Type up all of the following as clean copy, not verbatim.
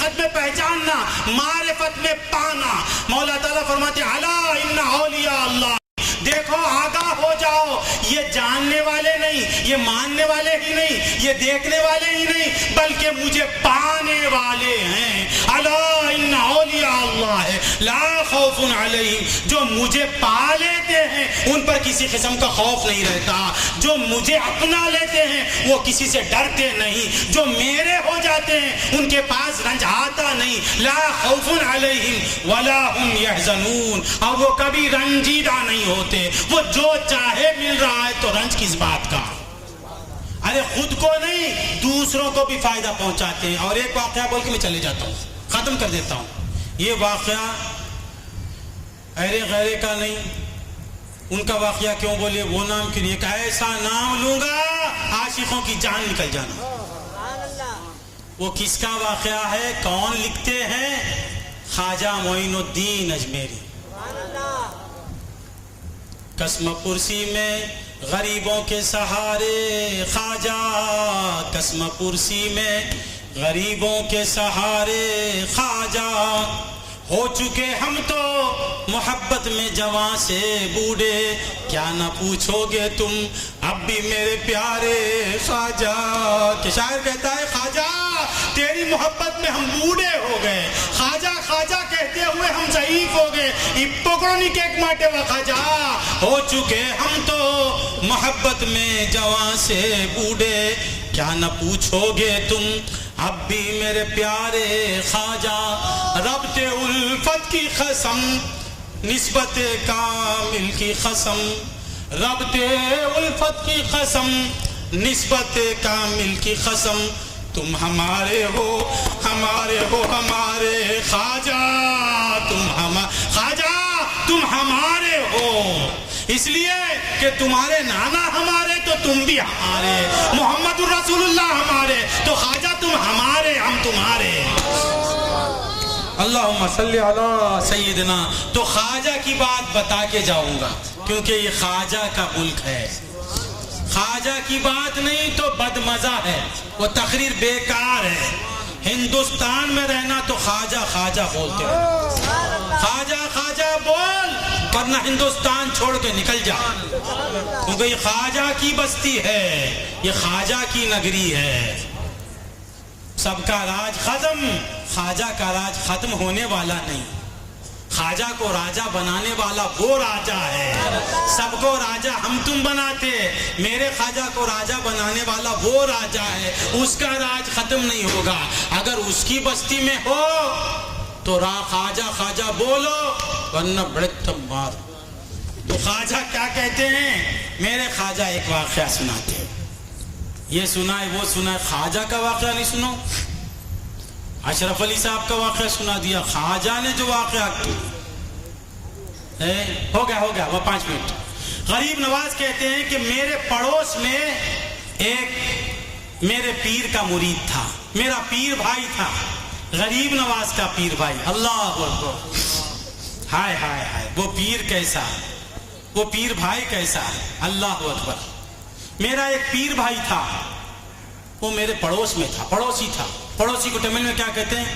حقیقت میں پہچاننا، معرفت میں پانا۔ مولا تعالیٰ فرماتے ہیں الا ان اولیاء اللہ، دیکھو آگاہ ہو جاؤ، یہ جاننے والے نہیں، یہ ماننے والے ہی نہیں، یہ دیکھنے والے ہی نہیں، بلکہ مجھے پانے والے ہیں۔ الا ان اولیاء اللہ لا خوف علیہم، جو مجھے پا لیتے ہیں ان پر کسی قسم کا خوف نہیں رہتا، جو مجھے اپنا لیتے ہیں وہ کسی سے ڈرتے نہیں، جو میرے ہو جاتے ہیں ان کے پاس رنج آتا نہیں۔ لا خوف علیہم ولا هم يحزنون، اور وہ کبھی رنجیدہ نہیں ہوتے، وہ جو چاہے مل رہا ہے تو رنج کس بات کا؟ ارے خود کو نہیں دوسروں کو بھی فائدہ پہنچاتے ہیں۔ اور ایک واقعہ بول کے میں چلے جاتا ہوں، ختم کر دیتا ہوں۔ یہ واقعہ ارے غیرے کا نہیں، ان کا واقعہ کیوں بولے، وہ نام کیوں نہیں، ایک ایسا نام لوں گا عاشقوں کی جان نکل جانا۔ وہ کس کا واقعہ ہے، کون لکھتے ہیں؟ خواجہ معین الدین اجمیری۔ قسم پرسی میں غریبوں کے سہارے خواجہ، قسم پرسی میں غریبوں کے سہارے خواجہ، ہو چکے ہم تو محبت میں جوان سے بوڑھے، کیا نہ پوچھو گے تم اب بھی میرے پیارے خواجہ۔ کہ شاعر کہتا ہے خواجہ تیری محبت میں ہم بوڑھے ہو گئے، خواجہ خواجہ کہتے ہوئے ہم ضعیف ہو گئے، پکڑونی کیک ماٹے و خواجہ، ہو چکے ہم تو محبت میں جوان سے بوڑھے، کیا نہ پوچھو گے تم اب بھی میرے پیارے خواجہ۔ ربط الفت کی قسم نسبت کامل کی قسم، ربط الفت کی قسم نسبت کامل کی قسم، تم ہمارے ہو ہمارے ہو ہمارے خواجہ، خواجہ تم ہمارے ہو، اس لیے کہ تمہارے نانا ہمارے تو تم بھی ہمارے، محمد الرسول اللہ ہمارے تو خواجہ تم ہمارے ہم تمہارے۔ اللہم صلی علی سیدنا۔ تو خواجہ کی بات بتا کے جاؤں گا کیونکہ یہ خواجہ کا ملک ہے، خواجہ کی بات نہیں تو بد مزہ ہے، وہ تقریر بیکار ہے۔ ہندوستان میں رہنا تو خواجہ خواجہ بولتے ہیں، خواجہ خواجہ بول ورنہ ہندوستان چھوڑ کے نکل جا، کیونکہ یہ خواجہ کی بستی ہے، یہ خواجہ کی نگری ہے۔ سب کا راج ختم، خواجہ کا راج ختم ہونے والا نہیں، خواجہ کو راجہ بنانے والا وہ راجہ ہے۔ سب کو راجہ ہم تم بناتے، میرے خواجہ کو راجہ بنانے والا وہ راجہ ہے، اس کا راج ختم نہیں ہوگا۔ اگر اس کی بستی میں ہو تو خواجہ خواجہ بولو ورنہ بڑے تم مار۔ تو خواجہ کیا کہتے ہیں؟ میرے خواجہ ایک واقعہ سناتے ہیں، یہ سنا ہے وہ سنا ہے، خواجہ کا واقعہ نہیں سنو؟ اشرف علی صاحب کا واقعہ سنا دیا، خواجہ نے جو واقعہ ہو گیا وہ 5 منٹ۔ غریب نواز کہتے ہیں کہ میرے پڑوس میں ایک میرے پیر کا مرید تھا، میرا پیر بھائی تھا، غریب نواز کا پیر بھائی۔ اللہ اکبر، ہائے ہائے ہائے، وہ پیر کیسا، وہ پیر بھائی کیسا، اللہ اکبر۔ میرا ایک پیر بھائی تھا، وہ میرے پڑوس میں تھا، پڑوسی تھا۔ پڑوسی کو تمل میں کیا کہتے ہیں؟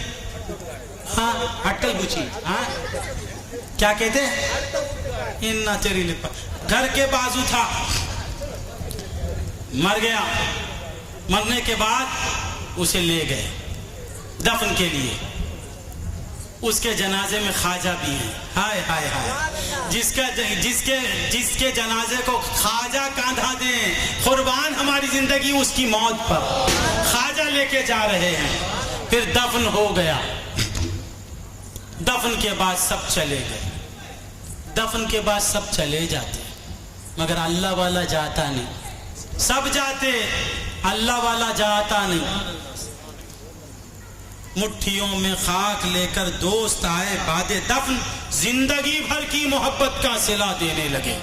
ہاں اٹکل بچی، ہاں کیا کہتے ہیں؟ اننا تیری لپا، گھر کے بازو تھا، مر گیا، مرنے کے بعد اسے لے گئے دفن کے لیے، اس کے جنازے میں خواجہ بھی ہیں، ہائے ہائے ہائے، جس کے جنازے کو خواجہ کاندھا دیں، قربان ہماری زندگی اس کی موت پر، خواجہ لے کے جا رہے ہیں۔ پھر دفن ہو گیا، دفن کے بعد سب چلے گئے، دفن کے بعد سب چلے جاتے مگر اللہ والا جاتا نہیں، سب جاتے اللہ والا جاتا نہیں۔ مٹھیوں میں خاک لے کر دوست آئے بعد دفن، زندگی بھر کی محبت کا صلہ دینے لگے۔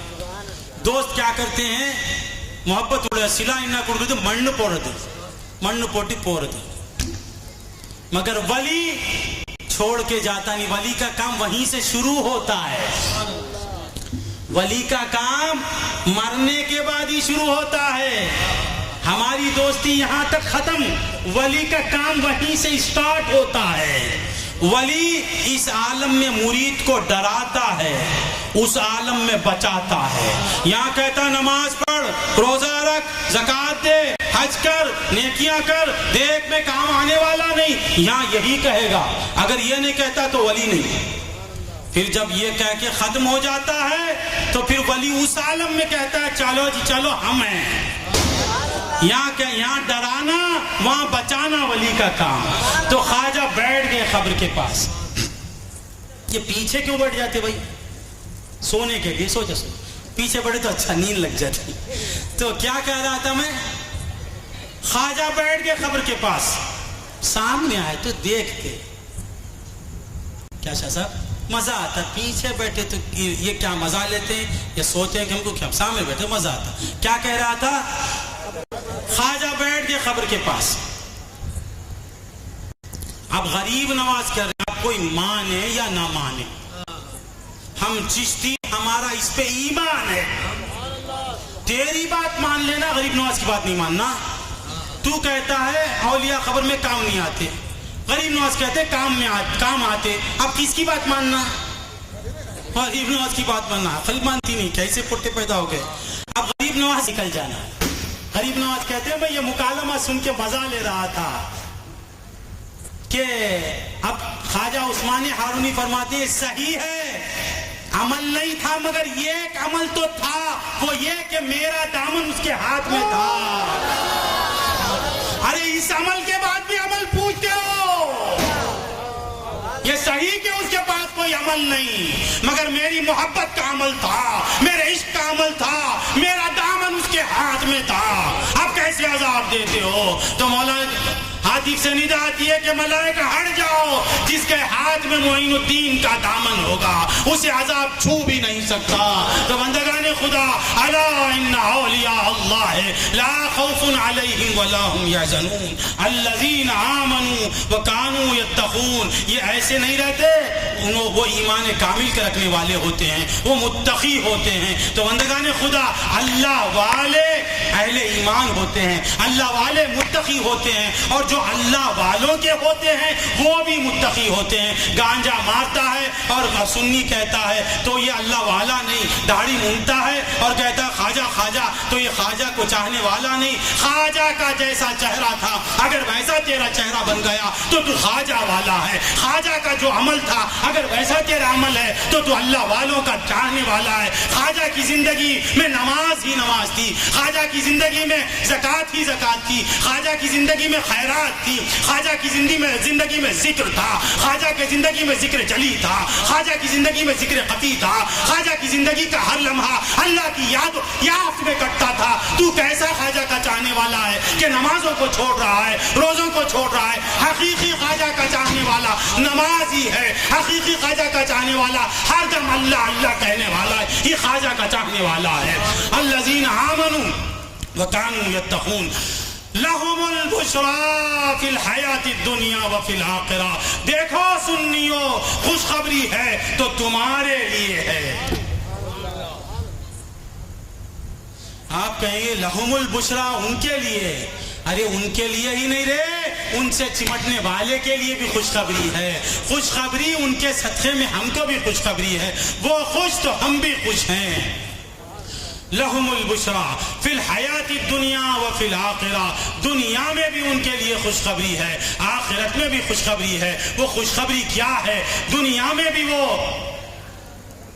دوست کیا کرتے ہیں؟ محبت اڑے صلہ نہ کرتے مಣ್ಣು پوڑتے، مಣ್ಣು پوٹی پوڑتے، مگر ولی چھوڑ کے جاتا نہیں، ولی کا کام وہیں سے شروع ہوتا ہے، ولی کا کام مرنے کے بعد ہی شروع ہوتا ہے۔ ہماری دوستی یہاں تک ختم. ولی کا کام وہیں سے اسٹارٹ ہوتا ہے. ولی اس عالم میں مرید کو ڈراتا ہے, اس عالم میں بچاتا ہے. یہاں کہتا نماز پڑھ, روزہ رکھ, زکات دے, حج کر, نیکیاں کر, دیکھ میں کام آنے والا نہیں. یہاں یہی کہے گا. اگر یہ نہیں کہتا تو ولی نہیں. پھر جب یہ کہہ کے ختم ہو جاتا ہے تو پھر ولی اس عالم میں کہتا ہے چلو جی چلو ہم ہیں. یہاں ڈرانا, وہاں بچانا ولی کا کام. تو خواجہ بیٹھ گئے قبر کے پاس. یہ پیچھے کیوں بیٹھ جاتے بھائی؟ سونے کے لیے. سوچا پیچھے بیٹھے تو اچھا نیند لگ جاتی. تو کیا کہہ رہا تھا میں؟ خواجہ بیٹھ گئے قبر کے پاس. سامنے آئے تو دیکھتے کیا شاہ صاحب مزہ آتا. پیچھے بیٹھے تو یہ کیا مزہ لیتے ہیں, یہ سوچتے ہیں کہ ہم کو کیا, سامنے بیٹھے مزہ آتا. کیا کہہ رہا تھا؟ خواجہ بیٹھ گئے قبر کے پاس. اب غریب نواز کر رہے, اب کوئی مانے یا نہ مانے, ہم چشتی, ہمارا اس پہ ایمان ہے. تیری بات مان لینا, غریب نواز کی بات نہیں ماننا. تو کہتا ہے اولیاء قبر میں کام نہیں آتے, غریب نواز کہتے کام آتے. اب کس کی بات ماننا؟ غریب نواز کی بات ماننا. عقل مانتی نہیں, کیسے پٹے پیدا ہو گئے. اب غریب نواز نکل جانا. غریب نواز کہتے ہیں بھئی یہ مکالمہ سن کے مزہ لے رہا تھا کہ اب خواجہ عثمان ہارونی فرماتے ہیں صحیح ہے, عمل نہیں تھا مگر یہ ایک عمل تو تھا, وہ یہ کہ میرا دامن اس کے ہاتھ میں تھا. ارے اس عمل کے بعد بھی عمل پوچھتے ہو, یہ صحیح کہ اس کے پاس کوئی عمل نہیں, مگر میری محبت کا عمل تھا, میرے عشق کا عمل تھا, میرا دامن اس کے ہاتھ میں تھا. اب کیسے عذاب دیتے ہو؟ تو مولا حدیث سے ندا آتی ہے کہ ملائکہ ہٹ جاؤ, جس کے ہاتھ میں معین الدین کا دامن ہوگا اسے عذاب چھو بھی نہیں سکتا. تو بندگان خدا, الا ان اولیاء اللہ لا خوف علیہم ولا هم یحزنون الذین آمنوا وکانوا یتقون. یہ ایسے نہیں رہتے, وہ ایمان کامل کے رکھنے والے ہوتے ہیں, وہ متقی ہوتے ہیں. تو بندگان خدا, اللہ والے اہل ایمان ہوتے ہیں, اللہ والے متقی ہوتے ہیں, اور جو اللہ والوں کے ہوتے ہیں وہ بھی متقی ہوتے ہیں. گانجا مارتا ہے اور سنی کہتا ہے تو یہ اللہ والا نہیں, داڑھی مونتا ہے اور کہتا ہے خواجہ خواجہ تو یہ خواجہ کو چاہنے والا نہیں. خواجہ کا جیسا چہرہ تھا اگر ویسا تیرا چہرہ بن گیا تو تو خواجہ والا ہے. خواجہ کا جو عمل تھا اگر ویسا تیرا عمل ہے تو تو اللہ والوں کا چاہنے والا ہے. خواجہ کی زندگی میں نماز ہی نماز تھی, خواجہ کی زندگی میں زکات ہی زکات تھی, خواجہ کی زندگی میں خیرات تھی, خواجہ کی زندگی میں ذکر تھا, خواجہ کی زندگی میں ذکر جلی تھا, خواجہ کی زندگی میں ذکر خفی تھا, خواجہ کی زندگی کا ہر لمحہ اللہ کی یاد میں کٹتا تھا. تو کیسا خواجہ کا چاہنے والا ہے کہ نمازوں کو چھوڑ رہا ہے, روزوں کو چھوڑ رہا ہے. حقیقی خواجہ کا چاہنے والا نماز ہی ہے, حقیقی خواجہ کا چاہنے والا ہر دم اللہ اللہ کہنے والا ہے, یہ خواجہ کا چاہنے والا ہے. الذین آمنوا وکانوا یتقون لہم البشری فی الحیات الدنیا وفی الآخرہ. دیکھو سنیو, خوشخبری ہے تو تمہارے لیے ہے. آپ کہیں گے لہم البشری ان کے لیے, ارے ان کے لیے ہی نہیں رہے, ان سے چمٹنے والے کے لیے بھی خوشخبری ہے. خوشخبری ان کے صدقے میں ہم کو بھی خوشخبری ہے, وہ خوش تو ہم بھی خوش ہیں. لہم البشری فی الحیات الدنیا وفی الآخرہ, دنیا میں بھی ان کے لیے خوشخبری ہے, آخرت میں بھی خوشخبری ہے. وہ خوشخبری کیا ہے؟ دنیا میں بھی وہ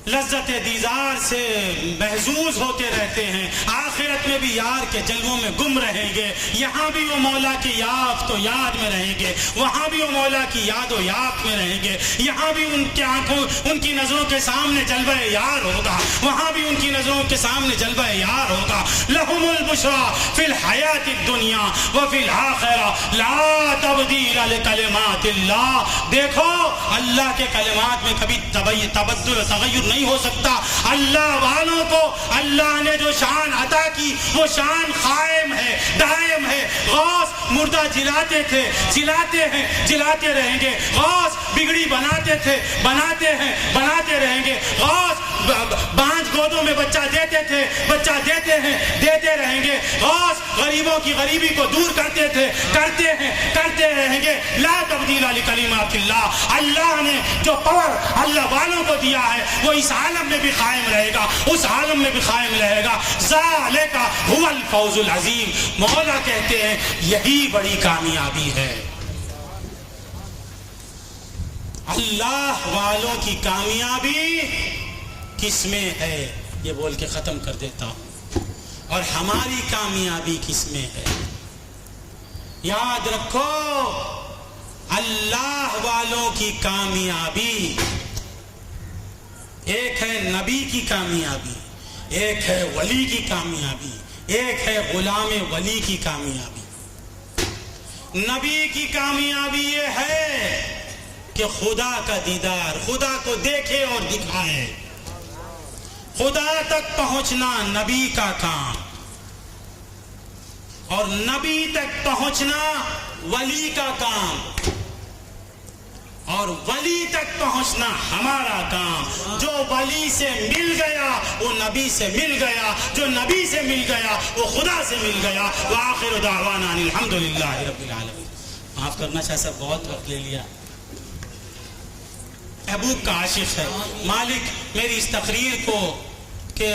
لذت دیدار سے محظوظ ہوتے رہتے ہیں, آخرت میں بھی یار کے جلووں میں گم رہیں گے. یہاں بھی وہ مولا کی یافت و یاد میں رہیں گے, وہاں بھی وہ مولا کی یاد و یافت میں رہیں گے. یہاں بھی ان کی آنکھوں, ان کی نظروں کے سامنے جلوہ یار ہوگا, وہاں بھی ان کی نظروں کے سامنے جلوہ یار ہوگا. لہم البشری فی الحیات الدنیا وفی الآخرہ لا تبدیل لکلمات اللہ. دیکھو اللہ کے کلمات میں کبھی تبدل تغیر نہیں نہیں ہو سکتا. اللہ والوں کو اللہ نے جو شان عطا کی وہ شان قائم ہے, دائم ہے. غوث مردہ جلاتے تھے, جلاتے ہیں, جلاتے رہیں گے. غوث بگڑی بناتے تھے, بناتے ہیں, بناتے رہیں گے. غوث بانج گودوں میں بچہ دیتے تھے, بچہ دیتے ہیں, دیتے رہیں گے. غوث غریبوں کی غریبی کو دور کرتے تھے, کرتے ہیں, کرتے رہیں گے. لا تبدیل لکلمات اللہ. اللہ نے جو پاور اللہ والوں کو دیا ہے وہ اس عالم میں بھی قائم رہے گا, اس عالم میں بھی قائم رہے گا. ذالک هو الفوز العظیم. مولا کہتے ہیں یہی بڑی کامیابی ہے. اللہ والوں کی کامیابی کس میں ہے, یہ بول کے ختم کر دیتا ہوں. اور ہماری کامیابی کس میں ہے؟ یاد رکھو, اللہ والوں کی کامیابی ایک ہے نبی کی کامیابی, ایک ہے ولی کی کامیابی, ایک ہے غلام ولی کی کامیابی. نبی کی کامیابی یہ ہے کہ خدا کا دیدار, خدا کو دیکھے اور دکھائے. خدا تک پہنچنا نبی کا کام, اور نبی تک پہنچنا ولی کا کام, اور ولی تک پہنچنا ہمارا کام. جو ولی سے مل گیا وہ نبی سے مل گیا, جو نبی سے مل گیا وہ خدا سے مل گیا. وآخر دعوانا ان الحمدللہ رب العالمین. معاف کرنا شاہ صاحب, بہت وقت لے لیا. محبوب کا عاشق ہے. مالک میری اس تقریر کو کہ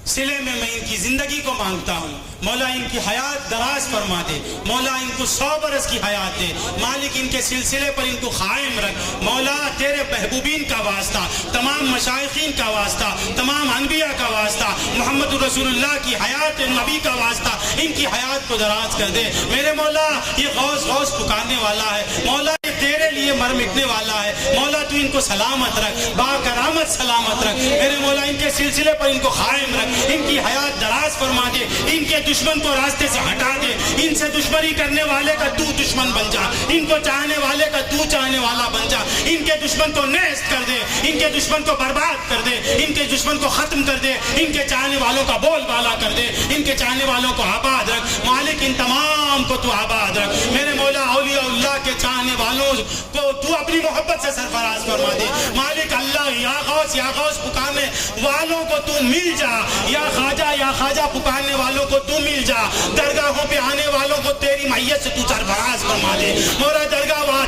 صلے میں ان کی زندگی کو مانگتا ہوں. مولا ان کی حیات دراز فرما دے, مولا ان کو 100 برس کی حیات دے. مالک ان کے سلسلے پر ان کو قائم رکھ. مولا تیرے محبوبین کا واسطہ, تمام مشائخین کا واسطہ, تمام انبیاء کا واسطہ, محمد رسول اللہ کی حیات نبی کا واسطہ, ان کی حیات کو دراز کر دے. میرے مولا یہ غوث غوث پکارنے والا ہے, مولا یہ تیرے لیے مر مٹنے والا ہے. مولا تو ان کو سلامت رکھ, با کرامت سلامت رکھ. میرے مولا ان کے سلسلے پر ان کو قائم رکھ, ان کی حیات دراز فرما دے. ان کے دشمن کو راستے سے ہٹا دے. ان سے دشمنی کرنے والے کا تو دشمن بن جا, ان کو چاہنے والے کا تو چاہنے والا بن جا. ان کے دشمن کو نیست کر دے, ان کے دشمن کو برباد کر دے, ان کے دشمن کو ختم کر دے. ان کے چاہنے والوں کا بول بالا کر دے, ان کے چاہنے والوں کو آباد رکھ. مالک ان تمام کو تو آباد رکھ. میرے مولا اولیاء اللہ کے چاہنے والوں کو تو اپنی محبت سے سرفراز فرما دے. مالک اللہ یا غوث پکارنے والوں کو تو مل جا, یا خواجہ پکارنے والوں کو تو مل جا. درگاہوں پہ آنے والوں کو تیری معیت سے تو سرفراز فرما دے. مولا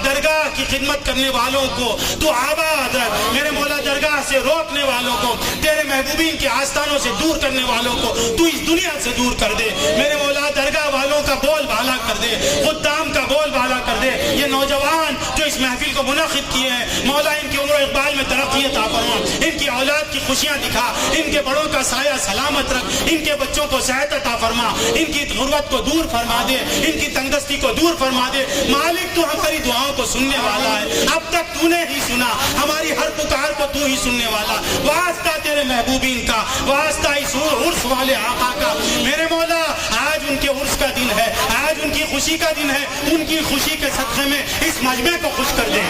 درگاہ کی خدمت کرنے والوں کو تو آباد رکھ. میرے مولا درگاہ سے روکنے والوں کو, تیرے محبوبین کے آستانوں سے دور کرنے والوں کو تو اس دنیا سے دور کر دے. میرے مولا درگاہ والوں کا بول بالا کر دے, خدام کا بول بالا کر دے. یہ نوجوان جو اس محفل کو منعقد کیے ہیں, مولا ان کی عمر و اقبال میں ترقی عطا فرما, ان کی اولاد کی خوشیاں دکھا, ان کے بڑوں کا سایہ سلامت رکھ, ان کے بچوں کو صحت عطا فرما, ان کی غربت کو دور فرما دے, ان کی تنگدستی کو دور فرما دے. مالک تو ہماری دعاؤں کو سننے والا ہے, اب تک تو نے ہی سنا, ہماری ہر پکار کو تو ہی سننے والا. واسطہ تیرے محبوبین کا, واسطہ اس عرس والے آقا کا. میرے مولا آج ان کے عرس کا دن ہے, آج ان کی خوشی کا دن ہے. ان کی خوشی کے صدقے میں اس مجمع کو خوش کر دے.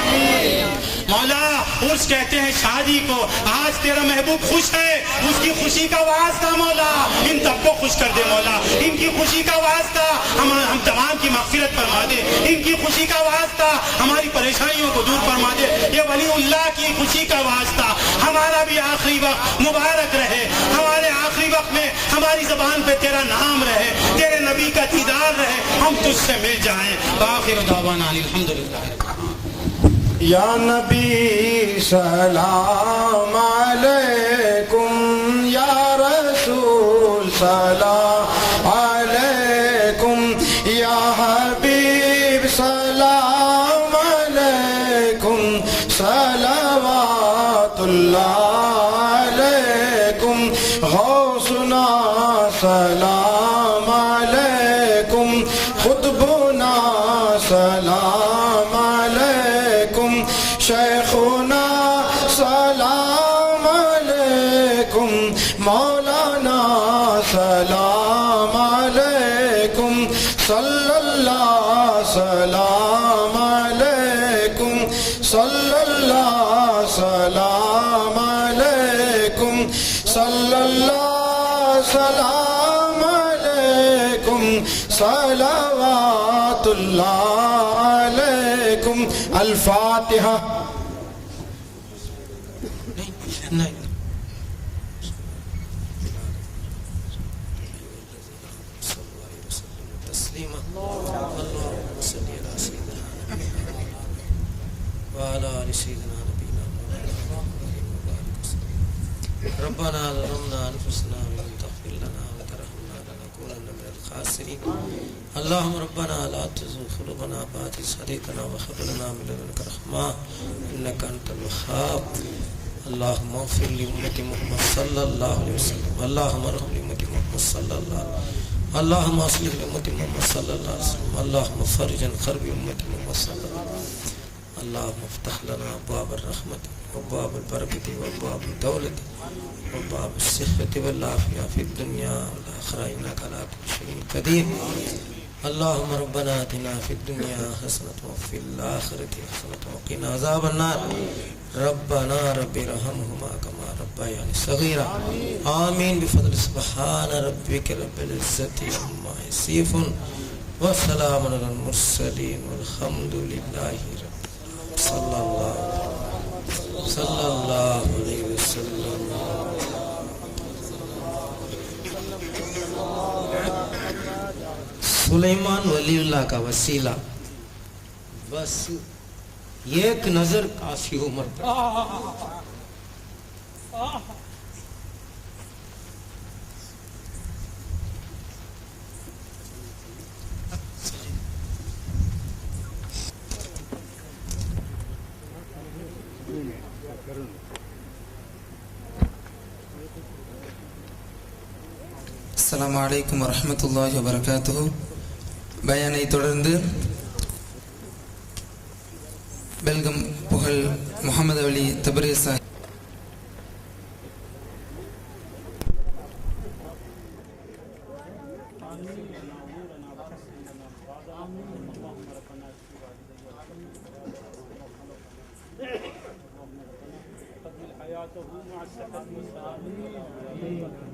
مولا عرس کہتے ہیں شادی کو, آج تیرا محبوب خوش ہے, اس کی خوشی کا واسطہ مولا ان سب کو خوش کر دے. مولا ان کی خوشی کا واسطہ ہم تمام کی مغفرت فرما دے. ان کی خوشی کا واسطہ ہماری پریشانیوں کو دور فرما دے. یہ ولی اللہ کی خوشی کا واسطہ ہمارا بھی آخری وقت مبارک رہے. ہمارے آخری وقت میں ہماری زبان پہ تیرا نام رہے, تیرے نبی کا دیدار رہے, ہم تجھ سے مل جائیں. باخر دعوانا الحمدللہ. یا نبی سلام علیکم, یا رسول سلام علیکم, یا حبیب سلام علیکم, صلوات اللہ علیکم, غوثنا سلام علیکم, قطبنا سلام علیکم, شیخنا سلام علیکم, مولانا سلام علیکم, صلی اللہ سلام علیکم, صلی اللہ سلام علیکم. صلی اللہ سلام علیکم صلوات اللہ علیکم. الفاتحہ. ربنا ظلمنا انفسنا وان تغفر لنا وترحمنا لنكونن من الخاسرين. اللهم ربنا لا تزغ قلوبنا بعد إذ هديتنا وهب لنا من لدنك رحمة انك انت الوهاب. اللهم اغفر لأمة محمد صلى الله عليه وسلم. اللهم ارحم لأمة محمد صلى الله عليه وسلم. اللهم اصلح لأمة محمد صلى الله عليه وسلم. اللهم فرج عن كرب أمة محمد صلى الله عليه وسلم. اللهم افتح لنا أبواب الرحمة وأبواب البركة وأبواب الدولة وأبواب الصحة والعافية في الدنيا والآخرة إنك على كل شيء قدير. اللهم ربنا آتنا في الدنيا حسنة وفي الآخرة حسنة وقنا عذاب النار. ربنا رب ارحمهما كما ربياني صغيرا. آمين بفضل سبحان ربك رب العزة عما يصفون وسلام على المرسلين والحمد لله رب. صلی اللہ علیہ وسلم. سلیمان ولی اللہ کا وسیلہ بس ایک نظر کافی عمر پر. அஸ்ஸலாமு அலைக்கும் வரஹ்மத்துல்லாஹி வபரகாத்துஹு. பயானை தொடர்ந்து பெல்கம் புகழ் முகமது அலி தபரீஸ் சாஹிப் حياته مع الصحة والسلامة.